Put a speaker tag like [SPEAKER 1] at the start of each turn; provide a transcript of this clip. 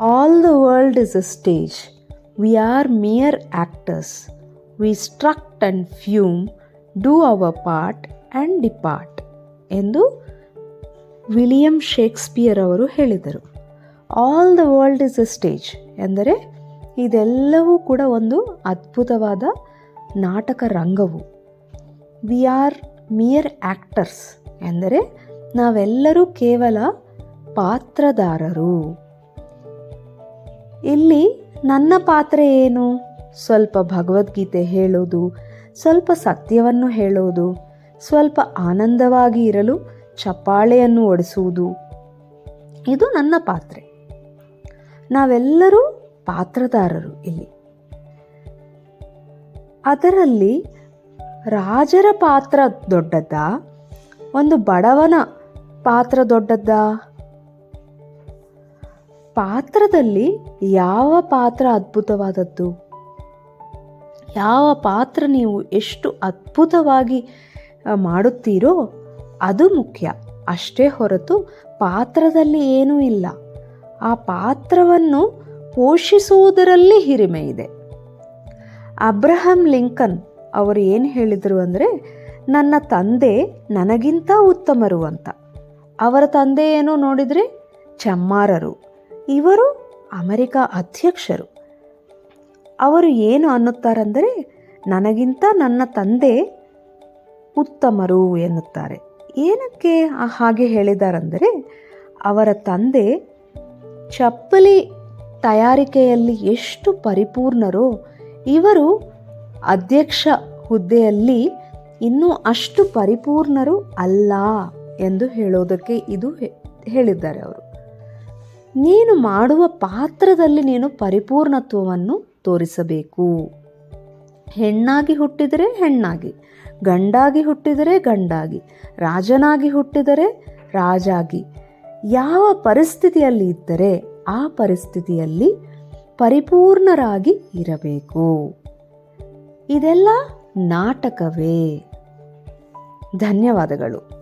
[SPEAKER 1] All the world is a stage. We are mere actors. We strut and fume, do our part and depart ಎಂದು William Shakespeare ಅವರು ಹೇಳಿದರು. All the world is a stage ಎಂದರೆ ಇದೆಲ್ಲವೂ ಕೂಡ ಒಂದು ಅದ್ಭುತವಾದ ನಾಟಕ ರಂಗವು. ವಿ ಆರ್ ಮಿಯರ್ ಆ್ಯಕ್ಟರ್ಸ್ ಎಂದರೆ ನಾವೆಲ್ಲರೂ ಕೇವಲ ಪಾತ್ರಧಾರರು. ಇಲ್ಲಿ ನನ್ನ ಪಾತ್ರ ಏನು? ಸ್ವಲ್ಪ ಭಗವದ್ಗೀತೆ ಹೇಳೋದು, ಸ್ವಲ್ಪ ಸತ್ಯವನ್ನು ಹೇಳೋದು, ಸ್ವಲ್ಪ ಆನಂದವಾಗಿ ಇರಲು ಚಪ್ಪಾಳೆಯನ್ನು ಒಡಿಸುವುದು, ಇದು ನನ್ನ ಪಾತ್ರೆ. ನಾವೆಲ್ಲರೂ ಪಾತ್ರಧಾರರು ಇಲ್ಲಿ. ಅದರಲ್ಲಿ ರಾಜರ ಪಾತ್ರ ದೊಡ್ಡದ್ದಾ? ಒಂದು ಬಡವನ ಪಾತ್ರ ದೊಡ್ಡದ್ದಾ? ಪಾತ್ರದಲ್ಲಿ ಯಾವ ಪಾತ್ರ ಅದ್ಭುತವಾದದ್ದು? ಯಾವ ಪಾತ್ರ ನೀವು ಎಷ್ಟು ಅದ್ಭುತವಾಗಿ ಮಾಡುತ್ತೀರೋ ಅದು ಮುಖ್ಯ. ಅಷ್ಟೇ ಹೊರತು ಪಾತ್ರದಲ್ಲಿ ಏನೂ ಇಲ್ಲ. ಆ ಪಾತ್ರವನ್ನು ಪೋಷಿಸುವುದರಲ್ಲಿ ಹಿರಿಮೆ ಇದೆ. ಅಬ್ರಹಂ ಲಿಂಕನ್ ಅವರು ಏನು ಹೇಳಿದರು ಅಂದರೆ, ನನ್ನ ತಂದೆ ನನಗಿಂತ ಉತ್ತಮರು ಅಂತ. ಅವರ ತಂದೆ ಏನು ನೋಡಿದರೆ ಚಮ್ಮಾರರು, ಇವರು ಅಮೆರಿಕ ಅಧ್ಯಕ್ಷರು. ಅವರು ಏನು ಅನ್ನುತ್ತಾರೆಂದರೆ, ನನಗಿಂತ ನನ್ನ ತಂದೆ ಉತ್ತಮರು ಎನ್ನುತ್ತಾರೆ. ಏನಕ್ಕೆ ಹಾಗೆ ಹೇಳಿದಾರೆಂದರೆ, ಅವರ ತಂದೆ ಚಪ್ಪಲಿ ತಯಾರಿಕೆಯಲ್ಲಿ ಎಷ್ಟು ಪರಿಪೂರ್ಣರೋ ಇವರು ಅಧ್ಯಕ್ಷ ಹುದ್ದೆಯಲ್ಲಿ ಇನ್ನೂ ಅಷ್ಟು ಪರಿಪೂರ್ಣರು ಅಲ್ಲ ಎಂದು ಹೇಳೋದಕ್ಕೆ ಇದು ಹೇಳಿದ್ದಾರೆ ಅವರು. ನೀನು ಮಾಡುವ ಪಾತ್ರದಲ್ಲಿ ನೀನು ಪರಿಪೂರ್ಣತ್ವವನ್ನು ತೋರಿಸಬೇಕು. ಹೆಣ್ಣಾಗಿ ಹುಟ್ಟಿದರೆ ಹೆಣ್ಣಾಗಿ, ಗಂಡಾಗಿ ಹುಟ್ಟಿದರೆ ಗಂಡಾಗಿ, ರಾಜನಾಗಿ ಹುಟ್ಟಿದರೆ ರಾಜಾಗಿ, ಯಾವ ಪರಿಸ್ಥಿತಿಯಲ್ಲಿ ಇದ್ದರೆ ಆ ಪರಿಸ್ಥಿತಿಯಲ್ಲಿ ಪರಿಪೂರ್ಣರಾಗಿ ಇರಬೇಕು. ಇದೆಲ್ಲ ನಾಟಕವೇ. ಧನ್ಯವಾದಗಳು.